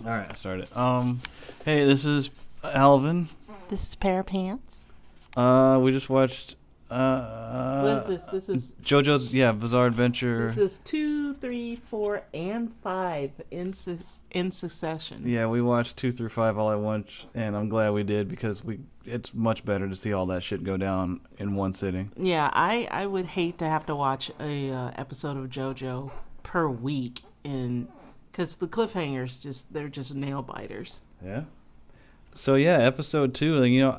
All right, I started. Hey, this is Alvin. This is Parapants. We just watched What is this? JoJo's Bizarre Adventure. This is 2, 3, 4, and 5 in succession. Yeah, we watched 2 through 5 all at once, and I'm glad we did because it's much better to see all that shit go down in one sitting. Yeah, I would hate to have to watch a episode of JoJo per week, and because the cliffhangers they're just nail biters. Yeah. So yeah, episode 2.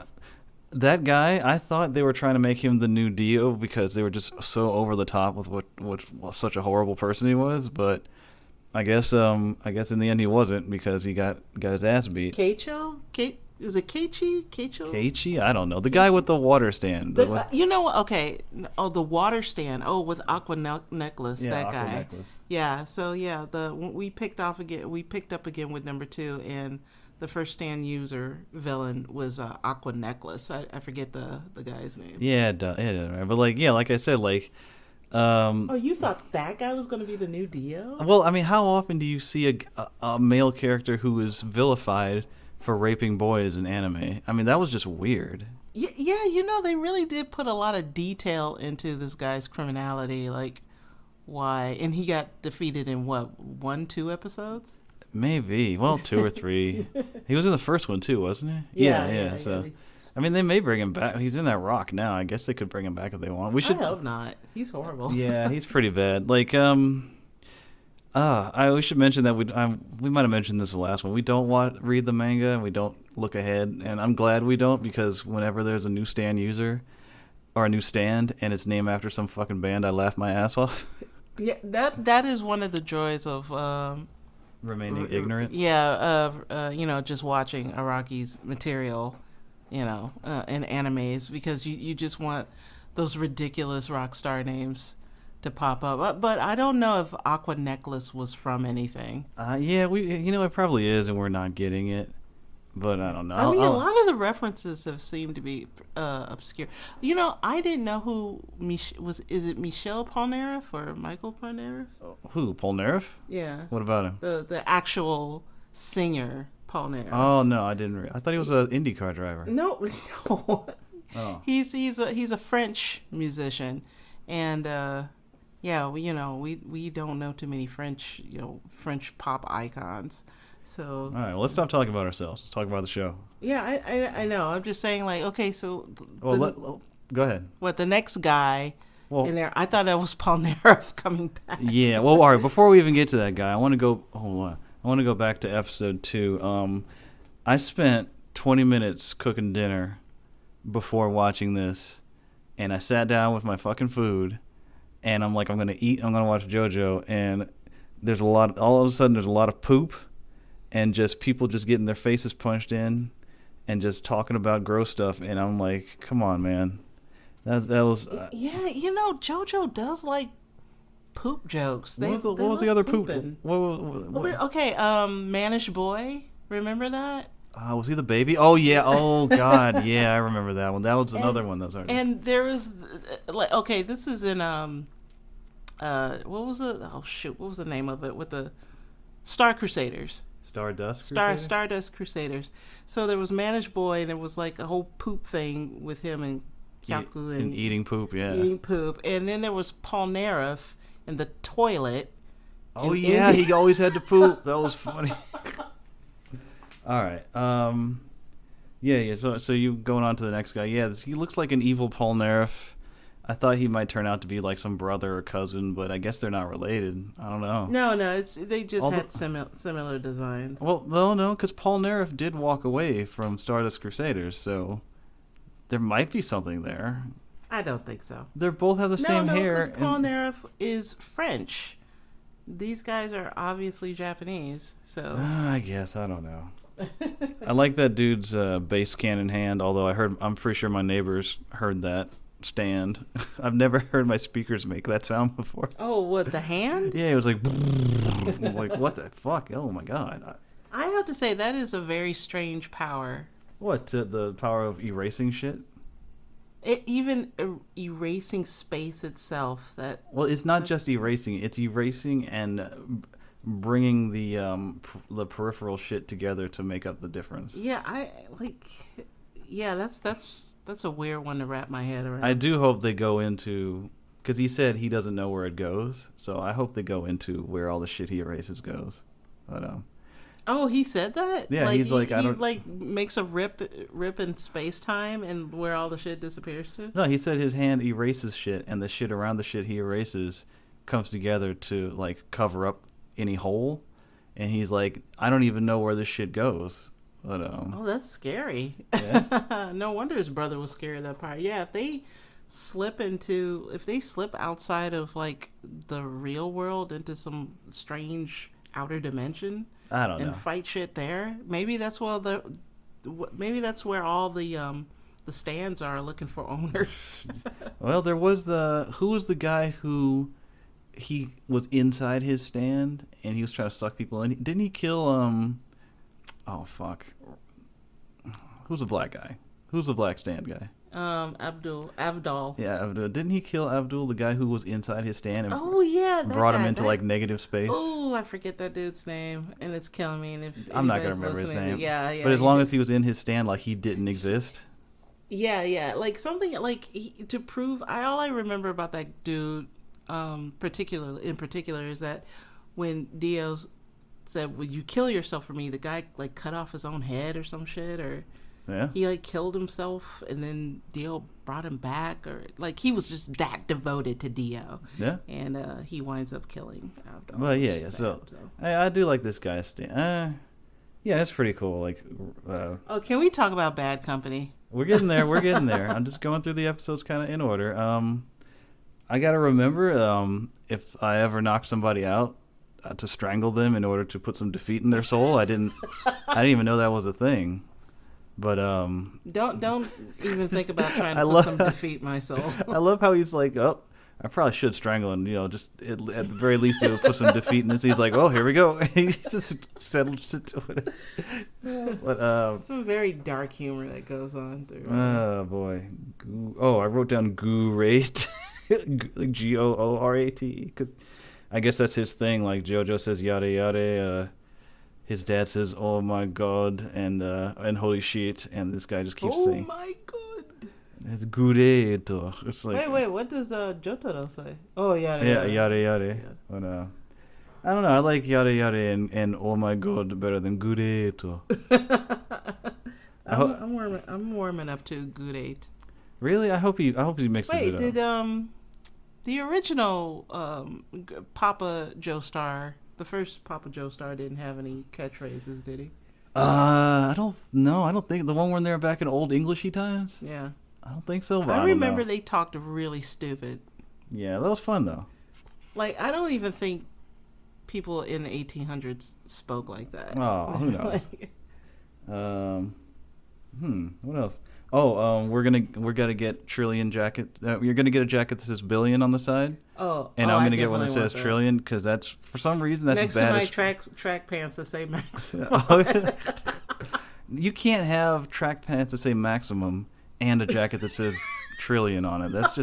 That guy, I thought they were trying to make him the new Dio because they were just so over the top with what such a horrible person he was. But I guess in the end he wasn't because he got his ass beat. Keicho? Is it Keiichi? Keicho? Keiichi? I don't know. The guy with the water stand. You know what? Okay. Oh, the water stand. Oh, with Aqua Necklace. Yeah, that Aqua guy. Necklace. Yeah. So yeah, we picked off again. We picked up again with number 2, and the first stand user villain was Aqua Necklace. I forget the guy's name. Yeah, but like I said, Oh, you thought that guy was going to be the new Dio? well, I mean, how often do you see a male character who is vilified for raping boys in anime? I mean, that was just weird. Yeah, they really did put a lot of detail into this guy's criminality, like why, and he got defeated in what, 1, 2 episodes? Maybe. Well, 2 or 3. He was in the first one too, wasn't he? Yeah. So, I mean, they may bring him back. He's in that rock now. I guess they could bring him back if they want. We should. I hope not. He's horrible. Yeah, he's pretty bad. We should mention that we might have mentioned this the last one. We don't read the manga and we don't look ahead, and I'm glad we don't because whenever there's a new stand user or a new stand and it's named after some fucking band, I laugh my ass off. Yeah, that is one of the joys of Remaining ignorant. yeah, just watching Araki's material, in animes because you just want those ridiculous rock star names to pop up. But I don't know if Aqua Necklace was from anything. Yeah, it probably is, and we're not getting it. But I don't know. I mean, a lot of the references have seemed to be obscure. I didn't know who was. Is it Michel Polnareff or Michael Polnareff? Who? Polnareff? Yeah. What about him? The actual singer Polnareff. Oh no, I didn't. I thought he was an IndyCar driver. No, no. Oh. He's a French musician, and yeah, we don't know too many French pop icons. So All right, well, let's stop talking about ourselves. Let's talk about the show. yeah, I know. I'm just saying, like, okay, so Go ahead. what the next guy Well, in there? I thought that was Polnareff coming back. yeah. Well, all right. Before we even get to that guy, I want to go. Hold on. I want to go back to episode 2. I spent 20 minutes cooking dinner before watching this, and I sat down with my fucking food, and I'm like, I'm gonna eat. I'm gonna watch JoJo, and there's a lot. All of a sudden, there's a lot of poop, and just people just getting their faces punched in, and just talking about gross stuff, and I'm like, come on, man. That was. Yeah, JoJo does like poop jokes. What was the other poop? pooping. What? Okay, Manish Boy. Remember that? Was he the baby? Oh yeah. Oh god. Yeah, I remember that one. That was And another one that was already. and there was like, okay, this is in what was it? Oh shoot, what was the name of it with the Star Crusaders? Stardust Crusader? Stardust Crusaders. So there was Manish Boy, and there was like a whole poop thing with him and Kyaku And eating poop. Yeah. eating poop, and then there was Polnareff in the toilet. Oh in yeah, India. he always had to poop. That was funny. All right. Yeah. So you going on to the next guy? Yeah, he looks like an evil Polnareff. I thought he might turn out to be like some brother or cousin, but I guess they're not related. I don't know. No, they just All had the- similar designs. Well, no, because Polnareff did walk away from Stardust Crusaders, so there might be something there. I don't think so. They both have the same No, hair. because Polnareff is French. These guys are obviously Japanese, so. I guess I don't know. I like that dude's bass cannon hand. Although I'm pretty sure my neighbors heard that stand. I've never heard my speakers make that sound before. Oh, what, the hand? Yeah, it was like, I'm like, what the fuck? Oh my god. I have to say that is a very strange power. What? The power of erasing shit? Even erasing space itself. That Well, it's not just that's- erasing. It's erasing and bringing the peripheral shit together to make up the difference. Yeah, I like. Yeah, that's a weird one to wrap my head I around. do hope they go into because he said he doesn't know where it goes, so I hope they go into where all the shit he erases goes. But Oh, he said that? yeah, Like he's like I he don't. like makes a rip in space time and where all the shit disappears to? No, he said his hand erases shit, and the shit around the shit he erases comes together to like cover up any hole. And he's like, I don't even know where this shit goes. But Oh, that's scary. yeah, No wonder his brother was scared of that part. Yeah, if they slip outside of like the real world into some strange outer dimension I don't and know. fight shit there, maybe that's where all the stands are looking for owners. Well, there was the who was the guy who he was inside his stand and he was trying to suck people in. Didn't he kill oh fuck. Who's the black guy? Who's the black stand guy? Abdul. Yeah, Abdul. Didn't he kill Abdul, the guy who was inside his stand and Oh yeah, that brought him guy. into That like negative space? Oh, I forget that dude's name, and it's killing me. And if I'm not gonna anybody's remember his listening, name. yeah, yeah, But as long as he was in his stand, like he didn't exist. yeah, yeah, like something like to prove. All I remember about that dude, in particular, is that when Dio said, "Would you kill yourself for me?" The guy like cut off his own head or some shit, or Yeah, he like killed himself, and then Dio brought him back, or like he was just that devoted to Dio, yeah. and he winds up killing Abdul, Well, which yeah, is yeah. sad, So so. I do like this guy's stand. Yeah, that's pretty cool. Like, Oh, can we talk about Bad Company? we're getting there. We're getting there. I'm just going through the episodes kind of in order. I gotta remember, if I ever knock somebody out, to strangle them in order to put some defeat in their soul. I didn't even know that was a thing. But Don't even think about trying I to put love some defeat in my soul. I love how he's like, oh, I probably should strangle him. You know, just at the very least, it would put some defeat in this. He's like, oh, here we go. He just settles to it. But Some very dark humor that goes on through. oh boy, oh, I wrote down Goorate, like Goorat, because I guess that's his thing. Like JoJo says yada yada. His dad says, "Oh my God," and "Holy shit," and this guy just keeps Oh saying, my god! "It's Goorate." It's like Wait, what does Jotaro say? Oh yeah, yeah, yada yada. yeah. But I don't know. I like yada yada and "Oh my God" better than Goorate. I hope I'm warming up to Good Eight. really. I hope he mixes Wait, it did up. the original Papa Joestar, the first Papa Joestar, didn't have any catchphrases, did he? I don't know. I don't think the one when they're back in old Englishy times. Yeah. I don't think so. But I I don't remember know. they talked really stupid. Yeah, that was fun though. Like I don't even think people in the 1800s spoke like that. Oh, who knows? Like, Um, what else? Oh, we're gonna get trillion jacket. You're gonna get a jacket that says billion on the side, and I'm I gonna get one that definitely says want trillion because that's for some reason that's Next to bad. my as- track pants that say Max. Oh, yeah. You can't have track pants that say maximum and a jacket that says trillion on it. That's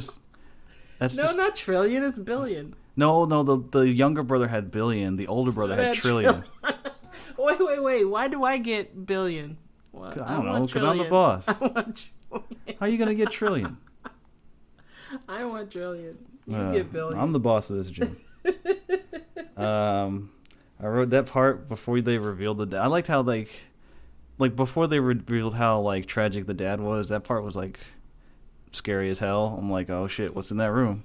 No, just not trillion. It's billion. no. The younger brother had billion. The older brother had trillion. Wait. Why do I get billion? Well, I don't know, want 'cause I'm the trillion. boss. I want trillion. How are you gonna get trillion? I want trillion. You get billion. I'm the boss of this gym. I wrote that part before they revealed the dad. I liked how like before they revealed how like tragic the dad was. That part was like scary as hell. I'm like, oh shit, what's in that room?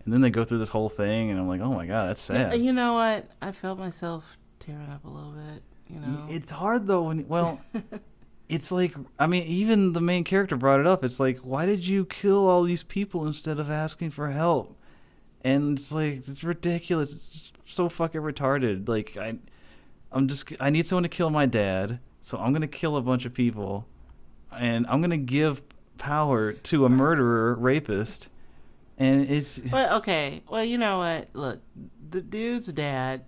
And then they go through this whole thing, and I'm like, oh my god, that's Yeah, sad. you know what? I felt myself tearing up a little bit. You know. It's hard though well, it's like I mean, even the main character brought it up. It's like, why did you kill all these people instead of asking for help? And it's like it's ridiculous. It's just so fucking retarded. Like I need someone to kill my dad, so I'm gonna kill a bunch of people, and I'm gonna give power to a murderer, rapist, and it's But okay, well, you know what? Look, the dude's dad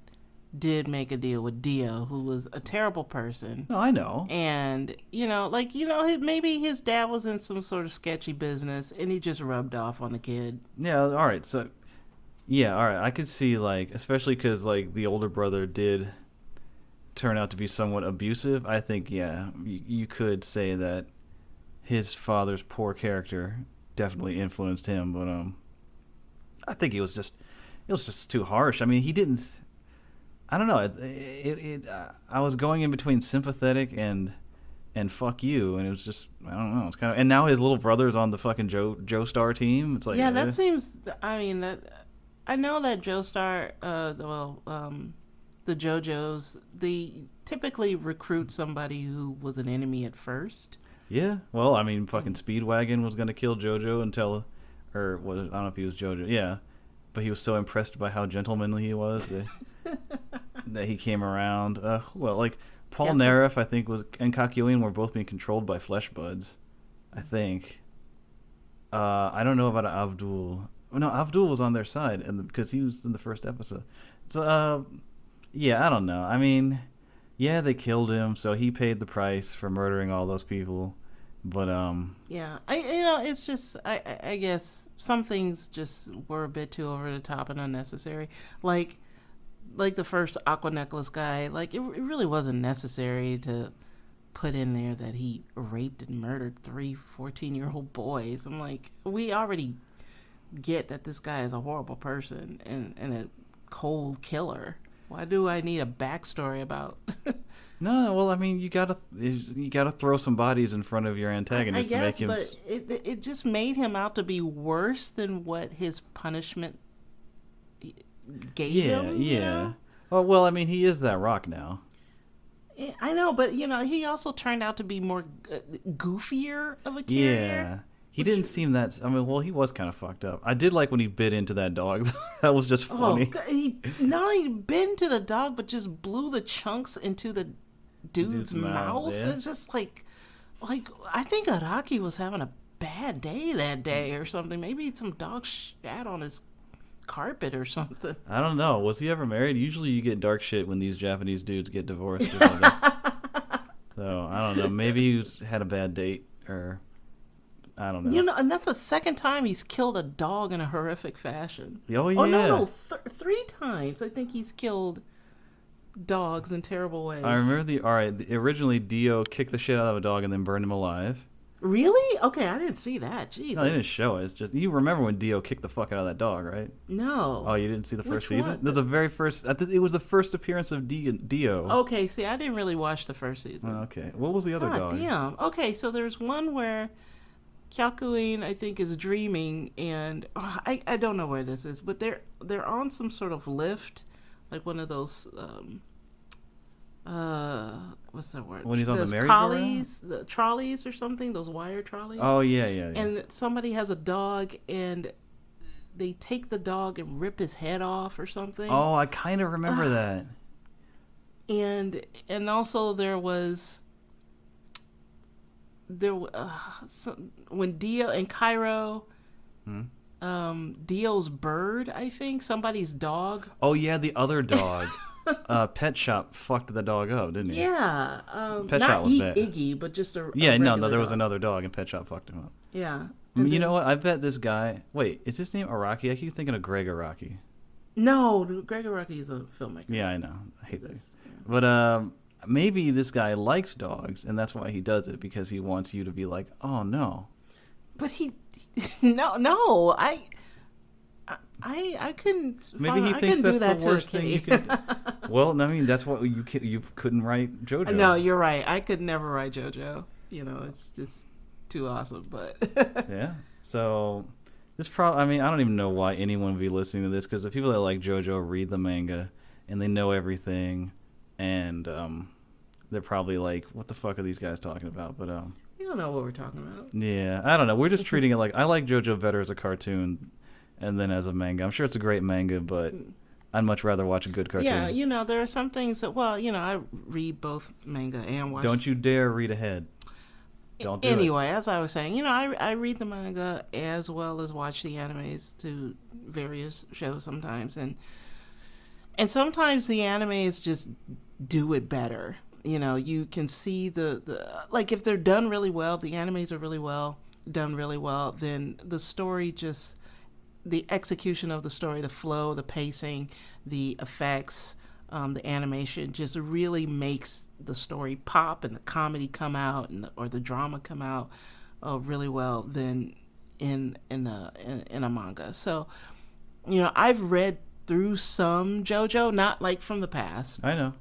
did make a deal with Dio, who was a terrible person. no, I know. And, maybe his dad was in some sort of sketchy business and he just rubbed off on the kid. Yeah, all right. So Yeah, all right. I could see like, especially because like the older brother did turn out to be somewhat abusive. I think yeah, you could say that his father's poor character definitely influenced him. But I think it was just too harsh. I mean, he didn't. I don't know. I was going in between sympathetic and fuck you, and it was just I don't know. It's kind of and now his little brother's on the fucking Joe Star team. It's like Yeah, that seems. I mean, that I know that Joestar, the JoJos, they typically recruit somebody who was an enemy at first. yeah. Well, I mean, fucking Speedwagon was gonna kill JoJo until, or was I don't know if he was JoJo. Yeah, but he was so impressed by how gentlemanly he was that he came around. Well, like Paul Yeah, Naref, I think was and Kakyoin were both being controlled by flesh buds. I think. I don't know about Abdul. No, Abdul was on their side, and because he was in the first episode. So, yeah, I don't know. I mean, yeah, they killed him, so he paid the price for murdering all those people. But yeah. It's just I guess some things just were a bit too over the top and unnecessary. Like the first Aqua Necklace guy, like it really wasn't necessary to put in there that he raped and murdered 3 14-year-old boys. I'm like, we already get that this guy is a horrible person and a cold killer. Why do I need a backstory about? no, well, I mean, you gotta throw some bodies in front of your I antagonist to make guess, him. but it just made him out to be worse than what his punishment gave Yeah, him. yeah. Well, I mean, he is that rock now. I know, but he also turned out to be more goofier of a carrier. Yeah. He Which didn't seem that. I mean, well, he was kind of fucked up. I did like when he bit into that dog. That was just Oh, funny. He not only bit to the dog, but just blew the chunks into the dude's Dude's mouth, mouth. yeah. It's just like I think Araki was having a bad day that day or something. Maybe some dog shat on his carpet or something. I don't know. Was he ever married? Usually you get dark shit when these Japanese dudes get divorced or something. So, I don't know. Maybe he's had a bad date or I don't know. And that's the second time he's killed a dog in a horrific fashion. Oh, Oh no, yeah. no, 3 times I think he's killed dogs in terrible ways. I remember alright, originally Dio kicked the shit out of a dog and then burned him alive. Really? Okay, I didn't see that. No, they didn't Jesus. show it. It's just, you remember when Dio kicked the fuck out of that dog, right? Oh, No. you didn't see the first Which season? one? There's a very first, it was the first appearance of Dio. Okay, see, I didn't really watch the first season. Okay. What was the other God dog? damn. Okay, so there's one where Kyakuin, I think, is dreaming, and I don't know where this is, but they're on some sort of lift, like one of those what's that word? When he's on the Those merry-go-round? the trolleys or something, those wire trolleys. Oh, yeah, yeah, yeah. And somebody has a dog, and they take the dog and rip his head off or something. Oh, I kind of remember that. And also there when Dio and Cairo, Hmm? Dio's bird, I think, somebody's dog. Oh, yeah, the other dog. Pet Shop fucked the dog up, didn't he? Yeah, Pet not Shop was bad. Iggy, but just a Yeah, no, regular there was dog. another dog and Pet Shop fucked him up. Yeah. You know what? I bet this guy. Wait, is his name Araki? I keep thinking of Greg Araki. No, Greg Araki is a filmmaker. Yeah, I know. I hate that. Yes, yeah. But maybe this guy likes dogs, and that's why he does it because he wants you to be like, oh no. But he, no, I couldn't. Maybe he I thinks couldn't do that's that the to a worst thing you kitty. can. Well, I mean, that's what you couldn't write JoJo. No, you're right. I could never write JoJo. It's just too awesome. But Yeah. So this I mean, I don't even know why anyone would be listening to this because the people that like JoJo read the manga and they know everything, and they're probably like, "What the fuck are these guys talking about?" But you don't know what we're talking about. yeah, I don't know. We're just treating it like I like JoJo better as a cartoon, and then as a manga. I'm sure it's a great manga, but I'd much rather watch a good cartoon. Yeah, there are some things that, well, I read both manga and watch. Don't you dare read ahead. Don't do it. Anyway, as I was saying, I read the manga as well as watch the animes to various shows sometimes, and sometimes the animes just do it better. You can see the like if they're done really well, the animes are really well done really well, then the story just the execution of the story, the flow, the pacing, the effects, the animation just really makes the story pop and the comedy come out or the drama come out really well than in a manga. So I've read through some JoJo, not like from the past. I know.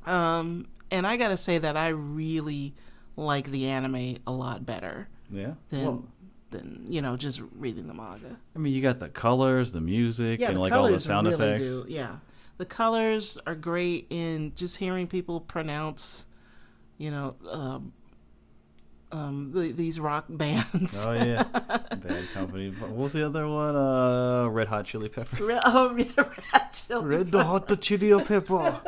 And I gotta say that I really like the anime a lot better. Yeah. Than just reading the manga. I mean, you got the colors, the music, and like all the sound really effects. Do. Yeah, the colors are great, and just hearing people pronounce, these rock bands. Oh yeah, Bad Company. What was the other one? Red Hot Chili Pepper. Red Hot Chili Pepper.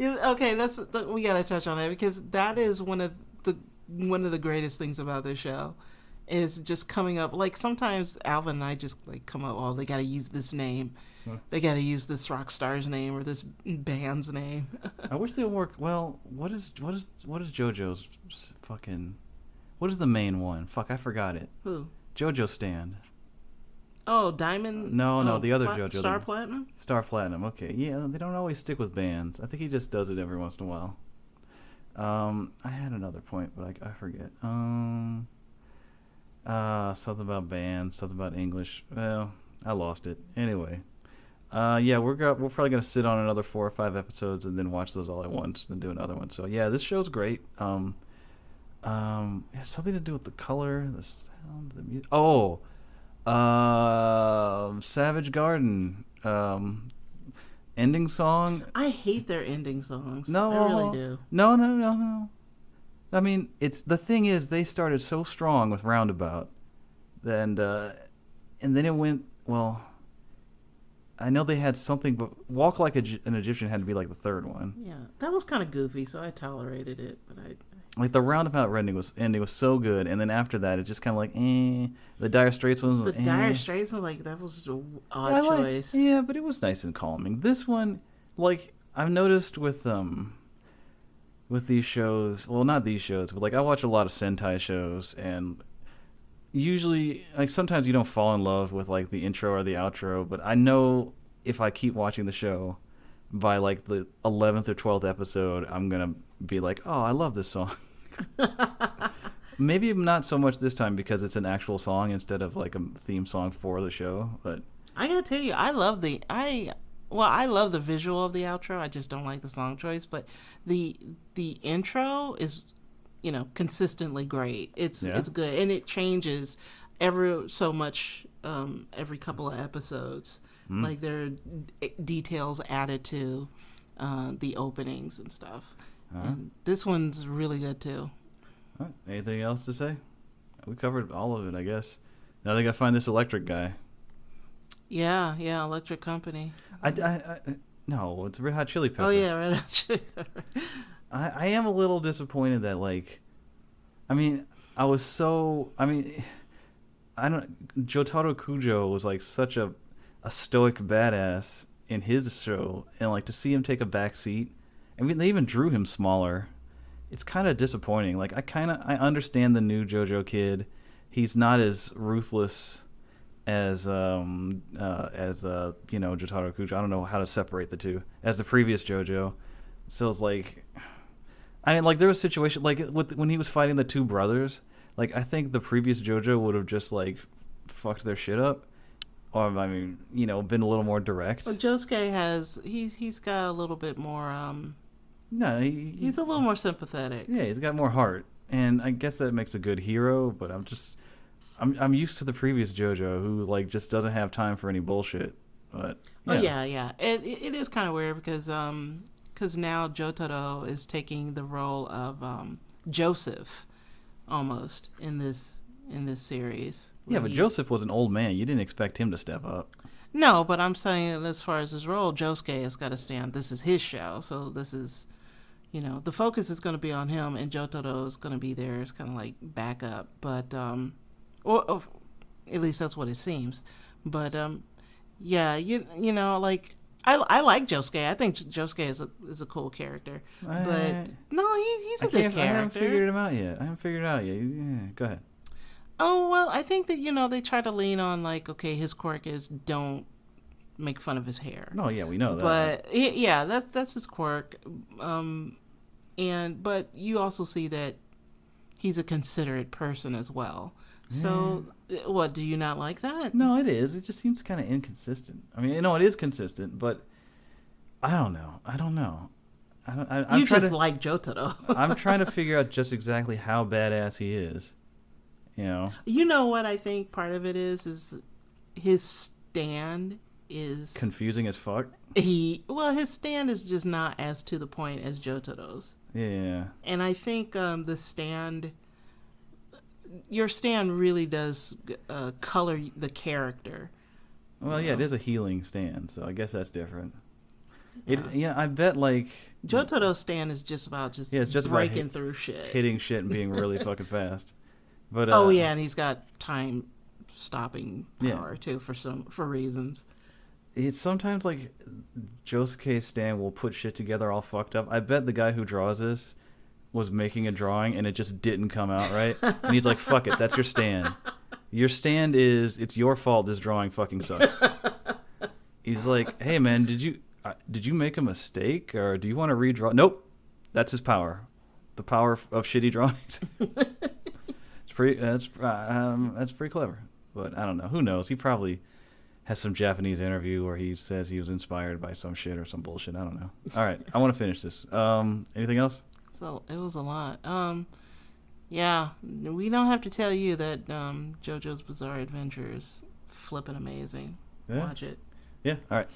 Okay, we gotta touch on that because that is one of the greatest things about this show. Is just coming up like sometimes Alvin and I just like come up. Oh, they got to use this name. Huh. They got to use this rock star's name or this band's name. I wish they work. Well, what is JoJo's fucking? What is the main one? Fuck, I forgot it. Who? JoJo Stand. Oh, Diamond. No, the other JoJo. Star Platinum. Star Platinum. Okay, yeah, they don't always stick with bands. I think he just does it every once in a while. I had another point, but I forget. Something about bands, something about English. Well, I lost it. Anyway, yeah, we're probably gonna sit on another 4 or 5 episodes and then watch those all at once, and do another one. So yeah, this show's great. It has something to do with the color, the sound, the music. Oh, Savage Garden, ending song. I hate their ending songs. No, I really do. No. I mean, the thing is, they started so strong with Roundabout, and then it went, well, I know they had something, but Walk Like an Egyptian had to be like the third one. Yeah, that was kind of goofy, so I tolerated it, but like the Roundabout ending was so good, and then after that, it just kind of like, eh. The Dire Straits ones was, Dire Straits was like, that was an odd choice. Yeah, but it was nice and calming. This one, like, I've noticed with these shows, well, not these shows, but like I watch a lot of Sentai shows, and usually, like, sometimes you don't fall in love with like the intro or the outro, but I know if I keep watching the show, by like the 11th or 12th episode, I'm gonna be like, oh, I love this song. Maybe not so much this time because it's an actual song instead of like a theme song for the show, but I gotta tell you, I love the visual of the outro. I just don't like the song choice, but the intro is, consistently great. It's good, and it changes every so much every couple of episodes. Like there are details added to the openings and stuff. And this one's really good too. Anything else to say? We covered all of it, I guess. Now they gotta find this electric guy. Yeah, Electric Company. No, it's Red Hot Chili Peppers. Oh yeah, Red Hot Chili Peppers. I am a little disappointed that Jotaro Kujo was like such a stoic badass in his show, and like to see him take a back seat. I mean, they even drew him smaller. It's kind of disappointing. Like I understand the new JoJo kid. He's not as ruthless as Jotaro Kujo. I don't know how to separate the two. As the previous JoJo, so it's like, I mean, like there was a situation like when he was fighting the two brothers. Like I think the previous JoJo would have just like fucked their shit up, or I mean, been a little more direct. Well, Josuke he's got a little bit more No, he's a little more sympathetic. Yeah, he's got more heart, and I guess that makes a good hero. But I'm used to the previous JoJo who like just doesn't have time for any bullshit. But yeah. It is kind of weird because now Jotaro is taking the role of Joseph almost in this series. Yeah, but Joseph was an old man. You didn't expect him to step up. No, but I'm saying as far as his role, Josuke has got to stand. This is his show, so this is, the focus is going to be on him, and Jotaro is going to be there as kind of like backup. But or at least that's what it seems. But yeah, like I like Josuke. I think Josuke is a cool character. But no, he's a good character. I haven't figured him out yet. Yeah, go ahead. Oh well, I think that they try to lean on like, okay, his quirk is don't make fun of his hair, No, yeah, we know that. but yeah, that's his quirk. Um, but you also see that he's a considerate person as well. Yeah. So, what do you not like that? No, it is. It just seems kind of inconsistent. I mean, it is consistent, but I don't know. I don't know. I'm You trying just to. like Jotaro. I'm trying to figure out just exactly how badass he is. You know, You know what I think part of it is his stand is confusing as fuck. his stand is just not as to the point as Jotaro's. Yeah. And I think your stand really does color the character. Well, You yeah, it know, is a healing stand, so I guess that's different. yeah. Yeah, I bet like Jotaro's stand is just about just yeah, it's just about breaking through shit. hitting shit and being really fucking fast. But Oh yeah, and he's got time stopping yeah, power too for reasons. it's sometimes like Josuke Stan will put shit together all fucked up. I bet the guy who draws this was making a drawing and it just didn't come out right, and he's like, "Fuck it, that's your stand. Your stand is it's your fault. This drawing fucking sucks." He's like, "Hey man, did you make a mistake or do you want to redraw?" Nope, that's his power, the power of shitty drawings. It's pretty that's pretty clever, but I don't know. Who knows? He probably has some Japanese interview where he says he was inspired by some shit or some bullshit. I don't know. All right, I want to finish this. Anything else? So it was a lot. Yeah, we don't have to tell you that JoJo's Bizarre Adventure is flippin' amazing. Yeah, Watch it. yeah. All right.